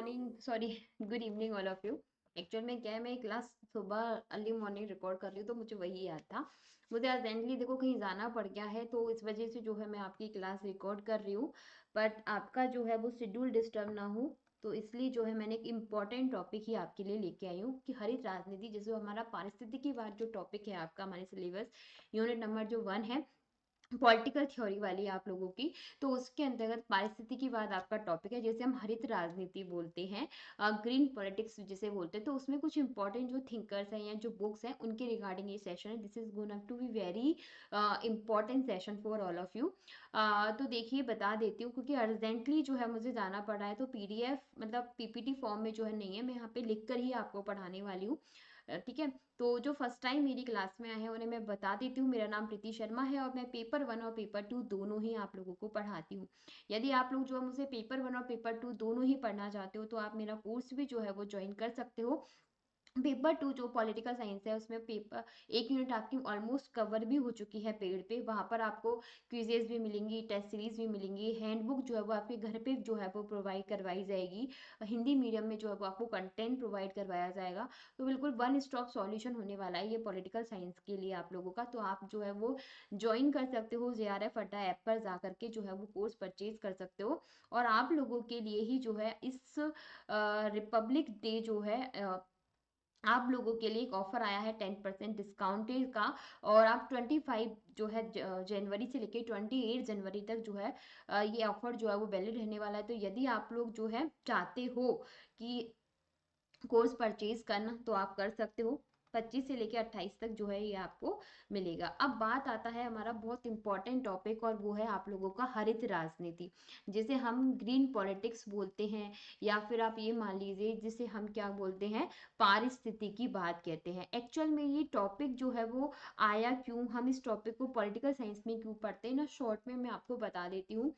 Morning, sorry, good evening all of you. Actual में क्या है, मैं क्लास सुबह अर्ली मॉर्निंग रिकॉर्ड कर रही हूँ तो मुझे वही याद था। मुझे अर्जेंटली देखो कहीं जाना पड़ गया है तो इस वजह से जो है मैं आपकी क्लास रिकॉर्ड कर रही हूँ। बट आपका जो है वो शेड्यूल डिस्टर्ब ना हो तो इसलिए जो है मैंने एक इम्पॉर्टेंट टॉपिक ही आपके लिए लेके आई हूँ कि हरित राजनीति, जैसे हमारा पारिस्थितिकीवाद जो टॉपिक है आपका हमारे सिलेबस यूनिट नंबर जो 1 है, पॉलिटिकल थ्योरी वाली आप लोगों की, तो उसके अंतर्गत पारिस्थितिकीवाद आपका टॉपिक है, जैसे हम हरित राजनीति बोलते हैं, ग्रीन पॉलिटिक्स जिसे बोलते हैं। तो उसमें कुछ इंपॉर्टेंट जो थिंकर्स हैं या जो बुक्स हैं उनके रिगार्डिंग ये सेशन है। This is gonna to be very important session for all of you. तो देखिए बता देती हूँ क्योंकि अर्जेंटली जो है मुझे जाना पड़ रहा है, तो पीडीएफ मतलब पीपीटी फॉर्म में जो है नहीं है, मैं यहाँ पे लिख कर ही आपको पढ़ाने वाली हूँ। ठीक है। तो जो फर्स्ट टाइम मेरी क्लास में आए हैं उन्हें मैं बता देती हूँ, मेरा नाम प्रीति शर्मा है और मैं पेपर 1 और पेपर 2 दोनों ही आप लोगों को पढ़ाती हूँ। यदि आप लोग जो है मुझसे पेपर 1 और पेपर 2 दोनों ही पढ़ना चाहते हो तो आप मेरा कोर्स भी जो है वो ज्वाइन कर सकते हो। पेपर 2 जो पॉलिटिकल साइंस है उसमें पेपर एक यूनिट आपकी ऑलमोस्ट कवर भी हो चुकी है पेड पे। वहां पर आपको क्विजेज भी मिलेंगी, टेस्ट सीरीज भी मिलेंगी, हैंडबुक जो है वो आपके घर पे जो है वो प्रोवाइड करवाई जाएगी। हिंदी मीडियम में जो है वो आपको कंटेंट प्रोवाइड करवाया जाएगा। तो बिल्कुल वन स्टॉप सॉल्यूशन होने वाला है ये पॉलिटिकल साइंस के लिए आप लोगों का। तो आप जो है वो ज्वाइन कर सकते हो, JRF अड्डा ऐप पर जा करके जो है वो कोर्स परचेज कर सकते हो। और आप लोगों के लिए ही जो है इस रिपब्लिक डे जो है आप लोगों के लिए एक ऑफर आया है 10% डिस्काउंटेड का। और आप 25 जो है जनवरी से लेके 28 जनवरी तक जो है ये ऑफर जो है वो वैलिड रहने वाला है। तो यदि आप लोग जो है चाहते हो कि कोर्स परचेज करना तो आप कर सकते हो। 25 से लेकर 28 तक जो है ये आपको मिलेगा। अब बात आता है हमारा बहुत इंपॉर्टेंट टॉपिक और वो है आप लोगों का हरित राजनीति, जिसे हम ग्रीन पॉलिटिक्स बोलते हैं, या फिर आप ये मान लीजिए जिसे हम क्या बोलते हैं, पारिस्थितिकी बात कहते हैं। एक्चुअल में ये टॉपिक जो है वो आया क्यों, हम इस टॉपिक को पॉलिटिकल साइंस में क्यों पढ़ते हैं ना, शॉर्ट में मैं आपको बता देती हूँ।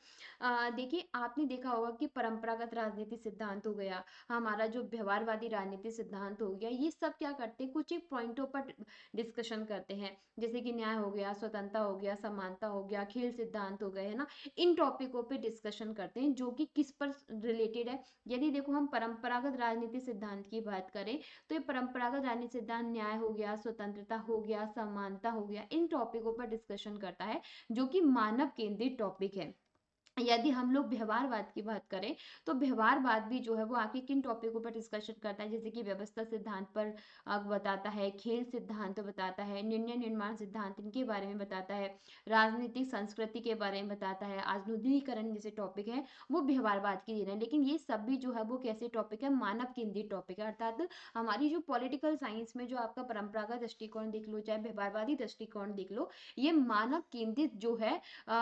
देखिए आपने देखा होगा कि परंपरागत राजनीति सिद्धांत हो गया, हमारा जो व्यवहारवादी राजनीति सिद्धांत हो गया, ये सब क्या करते हैं, कुछ एक पॉइंटों पर डिस्कशन करते हैं, जैसे कि न्याय हो गया, स्वतंत्रता हो गया, समानता हो गया, खेल सिद्धांत हो गए, है ना। इन टॉपिकों पे डिस्कशन करते हैं जो कि किस पर रिलेटेड है। यदि देखो हम परंपरागत राजनीति सिद्धांत की बात करें तो ये परंपरागत राजनीति सिद्धांत न्याय हो गया, स्वतंत्रता हो गया, समानता हो गया, इन टॉपिकों पर डिस्कशन करता है, जो कि मानव केंद्रित टॉपिक है। यदि हम लोग व्यवहारवाद की बात करें तो व्यवहारवाद भी जो है वो आके किन टॉपिकों पर डिस्कशन करता है, जैसे कि व्यवस्था सिद्धांत पर बताता है, खेल सिद्धांत बताता है, निर्णय निर्माण सिद्धांत इनके बारे में बताता है, राजनीतिक संस्कृति के बारे में बताता है, आधुनिकीकरण जैसे टॉपिक है वो व्यवहारवाद की देन है। लेकिन ये सब भी जो है वो कैसे टॉपिक है, मानव केंद्रित टॉपिक है। अर्थात हमारी जो पॉलिटिकल साइंस में जो आपका परंपरागत दृष्टिकोण देख लो चाहे व्यवहारवादी दृष्टिकोण देख लो, ये मानव केंद्रित जो है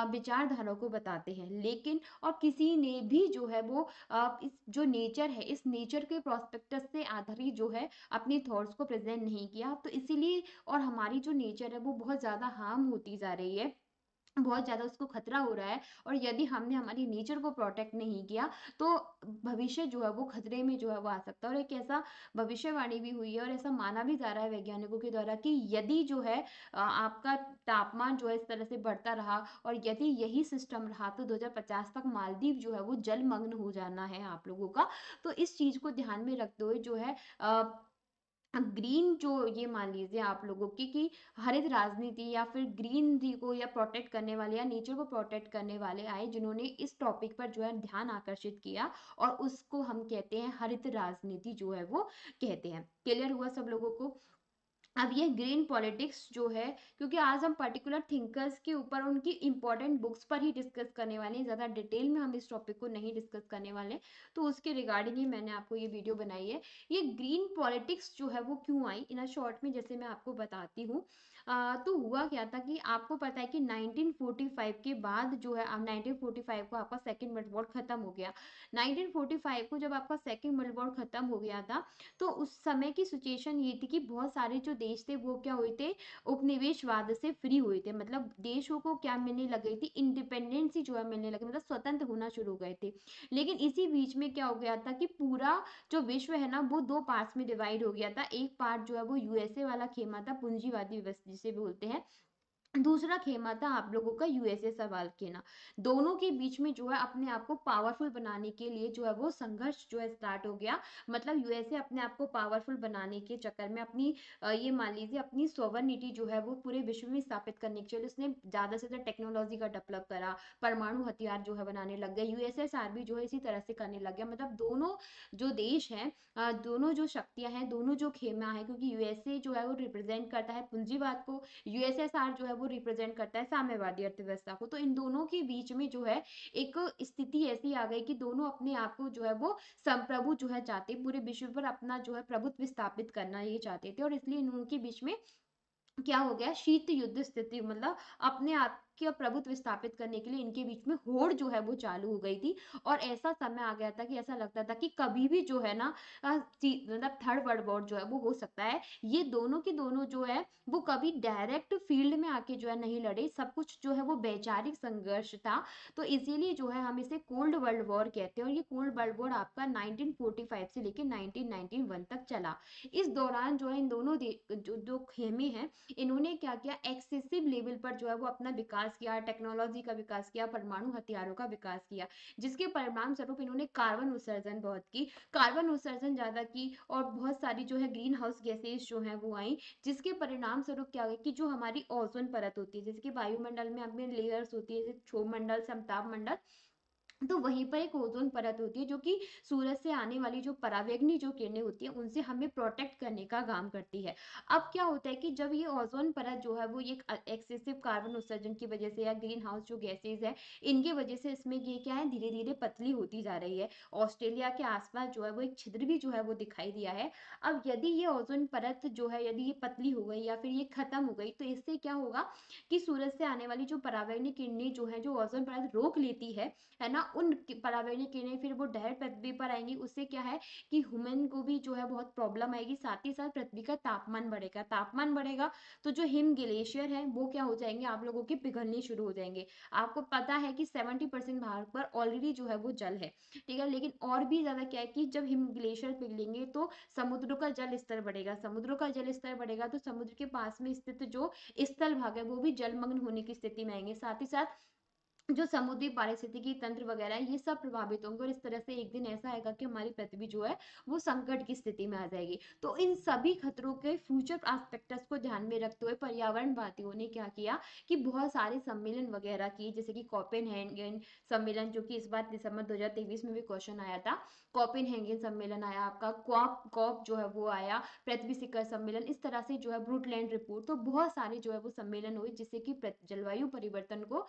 विचारधारा को बताते हैं। लेकिन और किसी ने भी जो है वो इस जो नेचर है इस नेचर के प्रोस्पेक्टस से आधारित जो है अपनी थॉट्स को प्रेजेंट नहीं किया, तो इसीलिए और हमारी जो नेचर है वो बहुत ज़्यादा हार्म होती जा रही है, बहुत ज़्यादा उसको खतरा हो रहा है। और यदि हमने हमारी नेचर को प्रोटेक्ट नहीं किया तो भविष्य जो है वो खतरे में जो है वो आ सकता है। और एक ऐसा भविष्यवाणी भी हुई है और ऐसा माना भी जा रहा है वैज्ञानिकों के द्वारा कि यदि जो है आपका तापमान जो है इस तरह से बढ़ता रहा और यदि यही सिस्टम रहा तो 2050 तक मालदीव जो है वो जलमग्न हो जाना है आप लोगों का। तो इस चीज को ध्यान में रखते हुए जो है ग्रीन जो ये मान लीजिए आप लोगों की कि हरित राजनीति या फिर ग्रीनरी को या प्रोटेक्ट करने वाले या नेचर को प्रोटेक्ट करने वाले आए जिन्होंने इस टॉपिक पर जो है ध्यान आकर्षित किया, और उसको हम कहते हैं हरित राजनीति जो है वो कहते हैं। क्लियर हुआ सब लोगों को। अब ये ग्रीन पॉलिटिक्स जो है, क्योंकि आज हम पर्टिकुलर थिंकर्स के ऊपर उनकी इंपॉर्टेंट बुक्स पर ही डिस्कस करने वाले हैं, ज़्यादा डिटेल में हम इस टॉपिक को नहीं डिस्कस करने वाले, तो उसके रिगार्डिंग ही मैंने आपको ये वीडियो बनाई है। ये ग्रीन पॉलिटिक्स जो है वो क्यों आई, इन शॉर्ट में जैसे मैं आपको बताती हूँ। तो हुआ क्या था कि आपको पता है कि 1945 के बाद जो है, अब 1945 को आपका सेकेंड वर्ल्ड वॉर खत्म हो गया। 1945 को जब आपका सेकेंड वर्ल्ड वॉर खत्म हो गया था तो उस समय की सिचुएशन ये थी कि बहुत सारे जो देश थे वो क्या हुए थे, उपनिवेशवाद से फ्री हुए थे। मतलब देशों को क्या मिलने लग गई थी, इंडिपेंडेंसी जो है मिलने लगी, मतलब स्वतंत्र होना शुरू हो गए थे। लेकिन इसी बीच में क्या हो गया था कि पूरा जो विश्व है ना वो दो पार्ट्स में डिवाइड हो गया था। एक पार्ट जो है वो यूएसए वाला खेमा था, पूंजीवादी व्यवस्था जिसे बोलते हैं, दूसरा खेमा था आप लोगों का यूएसए सवाल खेना। दोनों के बीच में जो है अपने आप को पावरफुल बनाने के लिए जो है वो संघर्ष जो है स्टार्ट हो गया। मतलब यूएसए अपने आप को पावरफुल बनाने के चक्कर में अपनी ये मान लीजिए अपनी सॉवरेनिटी जो है वो पूरे विश्व में स्थापित करने के लिए उसने ज़्यादा से ज़्यादा टेक्नोलॉजी का डेवलप करा, परमाणु हथियार जो है बनाने लग गए। यूएसएसआर भी जो है इसी तरह से करने लग गया। मतलब दोनों जो देश हैं, दोनों जो शक्तियाँ हैं, दोनों जो खेमा है, क्योंकि यूएसए जो है वो रिप्रेजेंट करता है पूंजीवाद को, यूएसएसआर जो है वो रिप्रेजेंट करता है साम्यवादी अर्थव्यवस्था को। तो इन दोनों के बीच में जो है एक स्थिति ऐसी आ गई कि दोनों अपने आप को जो है वो संप्रभु जो है चाहते, पूरे विश्व पर अपना जो है प्रभुत्व स्थापित करना ये चाहते थे। और इसलिए इन दोनों के बीच में क्या हो गया, शीत युद्ध स्थिति, मतलब अपने आप के प्रभुत्व स्थापित करने के लिए इनके बीच में होड़ जो है वो चालू हो गई थी। और ऐसा समय आ गया था कि ऐसा लगता था कि कभी भी जो है ना मतलब थर्ड वर्ल्ड वॉर जो है वो हो सकता है। ये दोनों के दोनों जो है वो कभी डायरेक्ट फील्ड में आके जो है नहीं लड़े, सब कुछ जो है वो वैचारिक संघर्ष था। तो इसीलिए जो है हम इसे कोल्ड वर्ल्ड वॉर कहते हैं। और ये कोल्ड वर्ल्ड वॉर आपका 1945 से लेकर 1991 तक चला। इस दौरान जो है इन दोनों जो खेमे हैं, इन्होंने क्या किया, एक्सेसिव लेवल पर जो है वो अपना विकास किया, टेक्नोलॉजी का विकास किया, परमाणु हथियारों का विकास किया, जिसके परिणाम स्वरूप इन्होंने कार्बन उत्सर्जन बहुत की, कार्बन उत्सर्जन ज्यादा की, और बहुत सारी जो है ग्रीन हाउस गैसेज जो है वो आई, जिसके परिणाम स्वरूप क्या हुआ कि जो हमारी ओजोन परत होती है, जैसे कि वायुमंडल में हमें लेयर्स होती है, जैसे क्षोभ मंडल, समताप मंडल, तो वहीं पर एक ओजोन परत होती है जो कि सूरज से आने वाली जो परावैंगनी जो किरणें होती है उनसे हमें प्रोटेक्ट करने का काम करती है। अब क्या होता है कि जब ये ओजोन परत जो है वो एक एक्सेसिव कार्बन उत्सर्जन की वजह से या ग्रीन हाउस जो गैसेज है इनकी वजह से इसमें ये क्या है, धीरे धीरे पतली होती जा रही है। ऑस्ट्रेलिया के आसपास जो है वो एक छिद्र भी जो है वो दिखाई दिया है। अब यदि ये ओजोन परत जो है यदि ये पतली हो गई या फिर ये खत्म हो गई, तो इससे क्या होगा कि सूरज से आने वाली जो परावैंगनी किरणें जो है, जो ओजोन परत रोक लेती है ना, उन परावैंगनी किरणें फिर वो डायरेक्ट पृथ्वी पर आएंगी। उससे क्या है कि ह्यूमन को भी जो है बहुत प्रॉब्लम आएगी। साथ ही साथ पृथ्वी का तापमान बढ़ेगा, तापमान बढ़ेगा तो जो हिम ग्लेशियर है वो क्या हो जाएंगे, आप लोगों के पिघलने शुरू हो जाएंगे। आपको पता है कि 70% भारत पर ऑलरेडी जो है वो जल है, ठीक है, लेकिन और भी ज्यादा क्या है कि जब हिम ग्लेशियर पिघलेंगे तो समुद्र का जल स्तर बढ़ेगा, समुद्र का जल स्तर बढ़ेगा तो समुद्र के पास में स्थित जो स्थल भाग है वो भी जलमग्न होने की स्थिति में आएंगे। साथ ही साथ जो समुद्री पारिस्थितिकी तंत्र वगैरह है ये सब प्रभावित होंगे, और इस तरह से एक दिन ऐसा आएगा कि हमारी पृथ्वी जो है वो संकट की स्थिति में आ जाएगी। तो इन सभी खतरों के फ्यूचर एस्पेक्ट्स को ध्यान में रखते हुए पर्यावरणवादियों ने क्या किया कि बहुत सारे सम्मेलन वगैरह किए, जैसे कि कोपेनहेगन सम्मेलन, जो कि इस बार दिसंबर 2023 में भी क्वेश्चन आया था। कोपेनहेगन सम्मेलन आया आपका, कॉप कॉप जो है वो आया, पृथ्वी शिखर सम्मेलन, इस तरह से जो है ब्रूटलैंड रिपोर्ट, तो बहुत सारे जो है वो सम्मेलन हुए जिससे कि जलवायु परिवर्तन को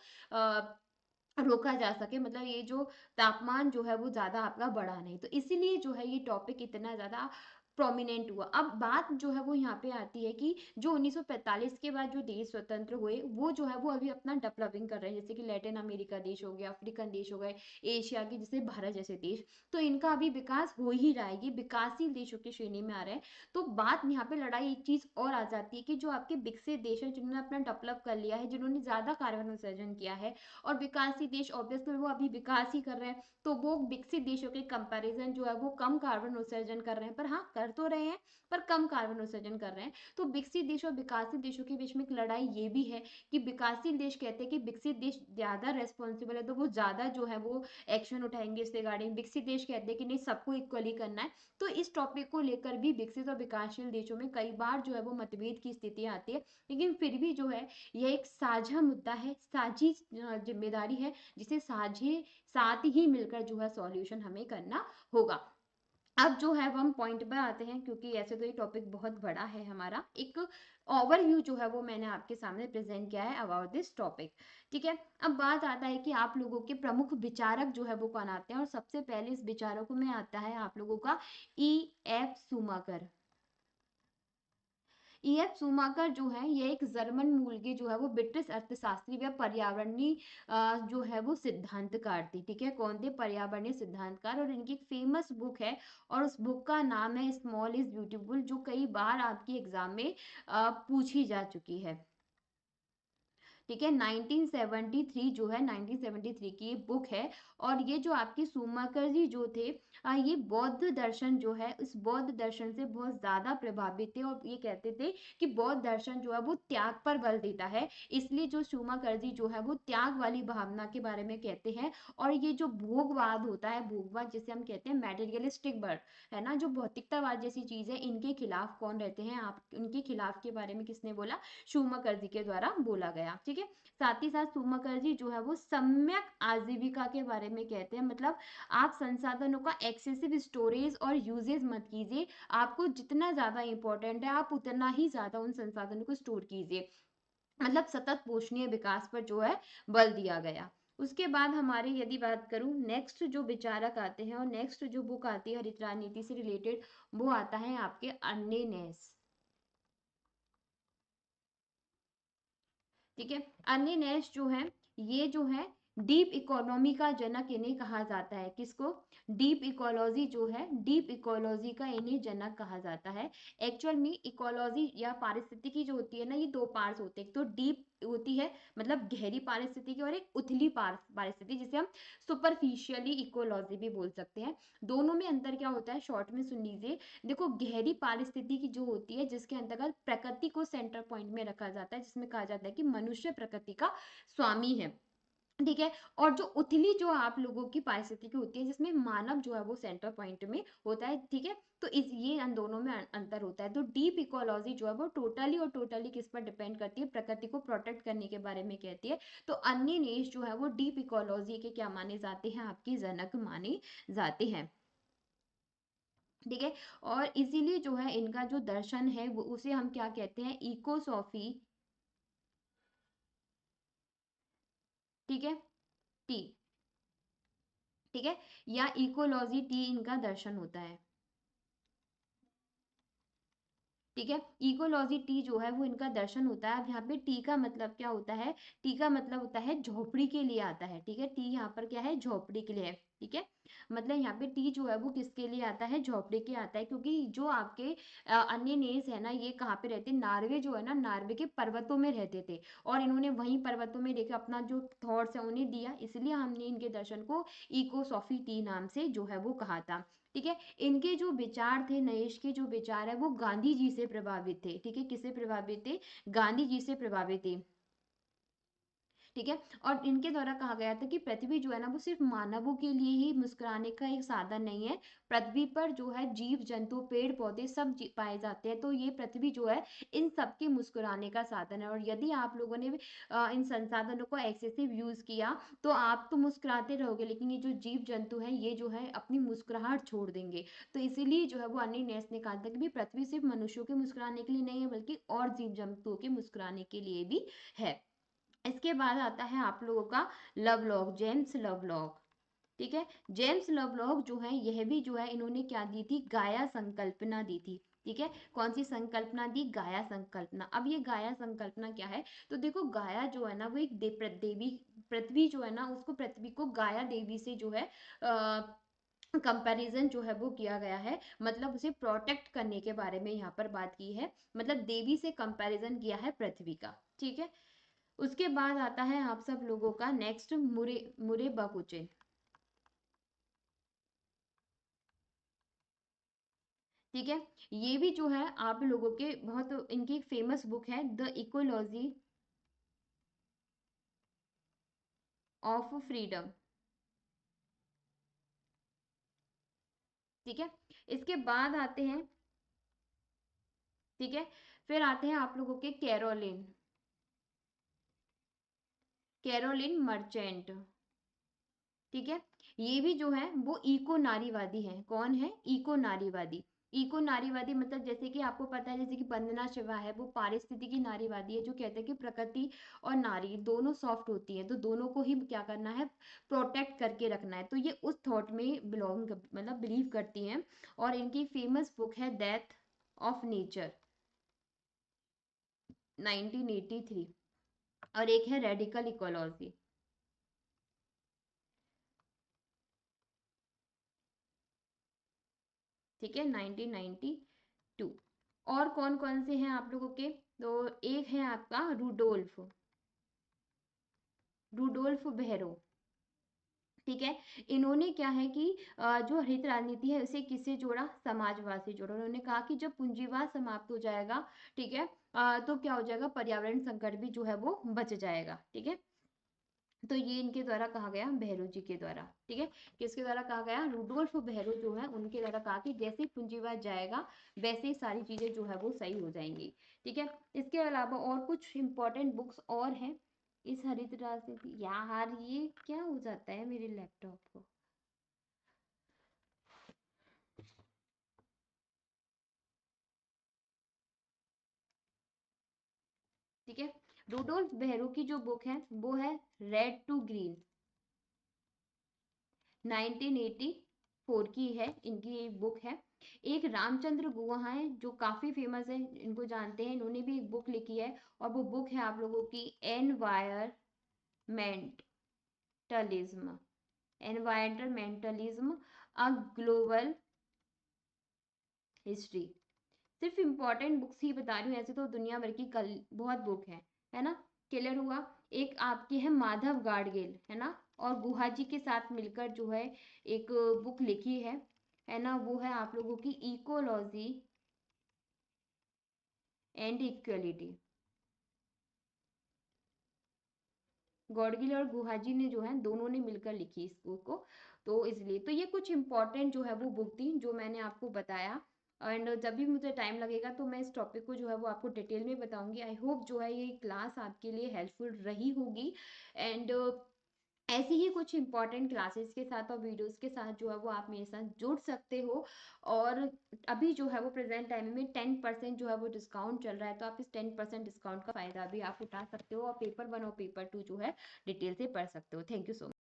रोका जा सके, मतलब ये जो तापमान जो है वो ज्यादा आपका बढ़ा नहीं। तो इसीलिए जो है ये टॉपिक इतना ज्यादा प्रोमिनेंट हुआ। अब बात जो है वो यहाँ पे आती है कि जो 1945 के बाद जो देश स्वतंत्र हुए वो जो है वो अभी अपना डेवलपिंग कर रहे हैं, जैसे कि लैटिन अमेरिका देश हो गया, अफ्रीकन देश हो गए, एशिया के जैसे भारत जैसे देश, तो इनका अभी विकास हो ही रहा है, ये विकासशील देशों की श्रेणी में आ रहे हैं। तो बात यहाँ पे लड़ाई एक चीज और आ जाती है कि जो आपके विकसित देश है जिन्होंने अपना डेवलप कर लिया है, जिन्होंने ज्यादा कार्बन उत्सर्जन किया है, और विकासशील देश ऑब्वियसली वो अभी विकास ही कर रहे हैं, तो वो विकसित देशों के कंपैरिजन जो है वो कम कार्बन उत्सर्जन कर रहे हैं, पर हाँ कर तो रहे हैं पर कम कार्बन उत्सर्जन कर रहे हैं। तो विकसित देश और विकासशील देशों के बीच में एक लड़ाई ये भी है कि विकासशील देश कहते हैं कि विकसित देश ज्यादा रेस्पॉन्सिबल है तो वो ज्यादा जो है वो एक्शन उठाएंगे इस रिगार्डिंग, विकसित देश कहते हैं कि नहीं सबको इक्वली करना है। तो इस टॉपिक को लेकर भी विकसित और विकासशील देशों में कई बार जो है वो मतभेद की स्थिति आती है, लेकिन फिर भी जो है यह एक साझा मुद्दा है, साझी जिम्मेदारी है, जिसे साझे साथ ही मिलकर जो है सॉल्यूशन हमें करना होगा। अब जो है वो हम पॉइंट पे आते हैं, क्योंकि ऐसे तो ये टॉपिक बहुत बड़ा है हमारा, एक ओवरव्यू जो है वो मैंने आपके सामने प्रेजेंट किया है अबाउट दिस टॉपिक, ठीक है। अब बात आता है कि आप लोगों के प्रमुख विचारक जो है वो कौन आते हैं, और सबसे पहले इस विचारकों में आता है आप लोगों का E F Schumacher. EF Schumacher जो है ये एक जर्मन मूल के जो है वो ब्रिटिश अर्थशास्त्री व पर्यावरणीय जो है वो सिद्धांतकार थी, ठीक है, कौन थे, पर्यावरणीय सिद्धांतकार। और इनकी एक फेमस बुक है और उस बुक का नाम है स्मॉल इज ब्यूटीफुल, जो कई बार आपकी एग्जाम में पूछी जा चुकी है, ठीक है, 1973 जो है, 1973 की ये बुक है। और ये जो आपके सूमाकर जी जो थे, ये बौद्ध दर्शन जो है, इस बौद्ध दर्शन से बहुत ज्यादा प्रभावित थे, और ये कहते थे कि बौद्ध दर्शन जो है वो त्याग पर बल देता है। इसलिए जो सूमाकर जी जो है वो त्याग वाली भावना के बारे में कहते हैं। और ये जो भोगवाद होता है, भोगवाद जिसे हम कहते हैं मैटेरियलिस्टिक बर्ड, है ना, जो भौतिकतावाद जैसी चीज है, इनके खिलाफ कौन रहते हैं, आप उनके खिलाफ के बारे में किसने बोला, शूमाकर जी के द्वारा बोला गया। ठीक है, साथ ही साथ शूमाकर जी जो है वो सम्यक आजीविका के बारे में कहते हैं, मतलब आप संसाधनों का एक्सेसिव स्टोरेज और यूजेज मत कीजिए, आपको जितना ज्यादा इंपॉर्टेंट है आप उतना ही ज्यादा उन संसाधनों को स्टोर कीजिए, मतलब सतत पोषणीय विकास पर जो है बल दिया गया। उसके बाद हमारे यदि बात करूं, नेक्स्ट जो विचारक आते हैं और नेक्स्ट जो बुक आती है हरित राजनीति से रिलेटेड, वो आता है आपके अर्ने नेस। ठीक है, अन्य नेश जो है, ये जो है डीप इकोनॉमी का जनक इन्हें कहा जाता है। किसको, डीप इकोलॉजी जो है, डीप इकोलॉजी का इन्हें जनक कहा जाता है। एक्चुअल में इकोलॉजी या पारिस्थितिकी जो होती है ना, ये दो पार्ट्स होते हैं, तो डीप होती है मतलब गहरी पारिस्थितिकी, और एक उथली पारिस्थिति जिसे हम सुपरफिशियली इकोलॉजी भी बोल सकते हैं। दोनों में अंतर क्या होता है, शॉर्ट में सुन लीजिए। देखो, गहरी पारिस्थितिकी जो होती है, जिसके अंतर्गत प्रकृति को सेंटर पॉइंट में रखा जाता है, जिसमें कहा जाता है कि मनुष्य प्रकृति का स्वामी है। ठीक है, और जो उथली जो आप लोगों की पारिस्थितिकी होती है, जिसमें मानव जो है वो सेंटर पॉइंट में होता है। ठीक है, तो इस ये इन दोनों में अंतर होता है। तो डीप इकोलॉजी जो है वो टोटली किस पर डिपेंड करती है, प्रकृति को प्रोटेक्ट करने के बारे में कहती है। तो अन्य नेश जो है वो डीप इकोलॉजी के क्या माने जाते हैं, आपकी जनक माने जाते हैं। ठीक है, और इसीलिए जो है इनका जो दर्शन है वो उसे हम क्या कहते हैं, इकोसॉफी। ठीक है, टी। ठीक है, या इकोलॉजी टी इनका दर्शन होता है। ठीक है, इकोलॉजी टी जो है वो इनका दर्शन होता है। अब यहाँ पे टी का मतलब क्या होता है, टी का मतलब होता है झोपड़ी के लिए आता है। ठीक है, टी यहाँ पर क्या है, झोपड़ी के लिए है। ठीक है, मतलब यहाँ पे टी जो है वो किसके लिए आता है, झोपड़ी के आता है, क्योंकि जो आपके अन्य नेस है ना, ये कहाँ पे रहते, नार्वे जो है ना, नार्वे के पर्वतों में रहते थे, और इन्होंने वहीं पर्वतों में लेकर अपना जो थॉट्स है उन्हें दिया, इसलिए हमने इनके दर्शन को इकोसॉफी टी नाम से जो है वो कहा था। ठीक है, इनके जो विचार थे, नरेश के जो विचार है वो गांधी जी से प्रभावित थे। ठीक है, किससे प्रभावित थे, गांधी जी से प्रभावित थे। ठीक है, और इनके द्वारा कहा गया था कि पृथ्वी जो है ना वो सिर्फ मानवों के लिए ही मुस्कुराने का एक साधन नहीं है, पृथ्वी पर जो है जीव जंतु पेड़ पौधे सब पाए जाते हैं, तो ये पृथ्वी जो है इन सबके मुस्कुराने का साधन है। और यदि आप लोगों ने इन संसाधनों को एक्सेसिव यूज किया तो आप तो मुस्कुराते रहोगे, लेकिन ये जो जीव जंतु है ये जो है अपनी मुस्कुराहट छोड़ देंगे। तो इसीलिए जो है वो अन्य नेस ने कहा था कि पृथ्वी सिर्फ मनुष्यों के मुस्कुराने के लिए नहीं है, बल्कि और जीव जंतुओं के मुस्कुराने के लिए भी है। इसके बाद आता है आप लोगों का लवलॉक, जेम्स लवलॉक। ठीक है, जेम्स लवलॉक जो है, यह भी जो है इन्होंने क्या दी थी, गाया संकल्पना दी थी। ठीक है, कौन सी संकल्पना दी, गाया संकल्पना। अब ये गाया संकल्पना क्या है, तो देखो गाया जो है ना वो एक देवी, पृथ्वी जो है ना उसको, पृथ्वी को गाया देवी से जो है कंपैरिजन जो है वो किया गया है, मतलब उसे प्रोटेक्ट करने के बारे में यहाँ पर बात की है, मतलब देवी से कंपैरिजन किया है पृथ्वी का। ठीक है, उसके बाद आता है आप सब लोगों का नेक्स्ट मुरे मुरे बाकुचे। ठीक है, ये भी जो है आप लोगों के बहुत, इनकी एक फेमस बुक है, द इकोलॉजी ऑफ फ्रीडम। ठीक है, इसके बाद आते हैं, ठीक है, फिर आते हैं आप लोगों के कैरोलिन, कैरोलिन मर्चेंट। ठीक है, ये भी जो है वो इको नारीवादी है। कौन है, इको नारीवादी। इको नारीवादी मतलब जैसे कि आपको पता है, जैसे कि वंदना शिवा है, वो पारिस्थितिकी नारीवादी है, जो कहते हैं कि प्रकृति और नारी दोनों सॉफ्ट होती है, तो दोनों को ही क्या करना है, प्रोटेक्ट करके रखना है। तो ये उस थॉट में बिलोंग मतलब बिलीव करती हैं। और इनकी फेमस बुक है डेथ ऑफ नेचर, 1983, और एक है रेडिकल इकोलॉजी। ठीक है, 1992। और कौन कौन से हैं आप लोगों के, तो एक है आपका रूडोल्फ। रूडोल्फ बेहरो, ठीक है। इन्होंने क्या है कि जो हरित राजनीति है उसे किससे जोड़ा, समाजवाद से जोड़ा। उन्होंने कहा कि जब पूंजीवाद समाप्त हो जाएगा, ठीक है, तो क्या हो जाएगा, पर्यावरण संकट भी जो है वो बच जाएगा, ठीक है। तो ये इनके द्वारा कहा गया, बेहरू जी के द्वारा, ठीक है। किसके द्वारा कहा गया, रूडोल्फ बेहरू जो है उनके द्वारा कहा कि जैसे ही पूंजीवाद जाएगा वैसे ही सारी चीजें जो है वो सही हो जाएंगी, ठीक है। इसके अलावा और कुछ इंपॉर्टेंट बुक्स और हैं इस हरित राजनीति, यार ये क्या हो जाता है मेरे लैपटॉप को। ठीक है, रूडोल्फ बेहरू की जो बुक है वो है रेड टू ग्रीन, 1984 की है, इनकी एक बुक है। एक रामचंद्र गुहा है जो काफी फेमस है, इनको जानते हैं, इन्होंने भी एक बुक लिखी है, और वो बुक है आप लोगों की environmentalism, environmentalism a global history. सिर्फ इंपॉर्टेंट बुक्स ही बता रही हूँ, ऐसे तो दुनिया भर की कल बहुत बुक है ना। क्लियर हुआ। एक आपकी है माधव गाडगिल, है ना, और गुहा जी के साथ मिलकर जो है एक बुक लिखी है ना, वो है आप लोगों की इकोलॉजी एंड इक्वलिटी। गॉडगिल और गुहाजी ने जो है दोनों ने मिलकर लिखी इस बुक को, तो इसलिए तो ये कुछ इंपॉर्टेंट जो है वो बुक थी जो मैंने आपको बताया। एंड जब भी मुझे टाइम लगेगा तो मैं इस टॉपिक को जो है वो आपको डिटेल में बताऊंगी। आई होप जो है ये क्लास आपके लिए हेल्पफुल रही होगी। एंड ऐसी ही कुछ इंपॉर्टेंट क्लासेस के साथ और वीडियोस के साथ जो है वो आप मेरे साथ जुड़ सकते हो। और अभी जो है वो प्रेजेंट टाइम में 10% जो है वो डिस्काउंट चल रहा है, तो आप इस 10% डिस्काउंट का फायदा भी आप उठा सकते हो और पेपर 1 और पेपर 2 जो है डिटेल से पढ़ सकते हो। Thank you so much.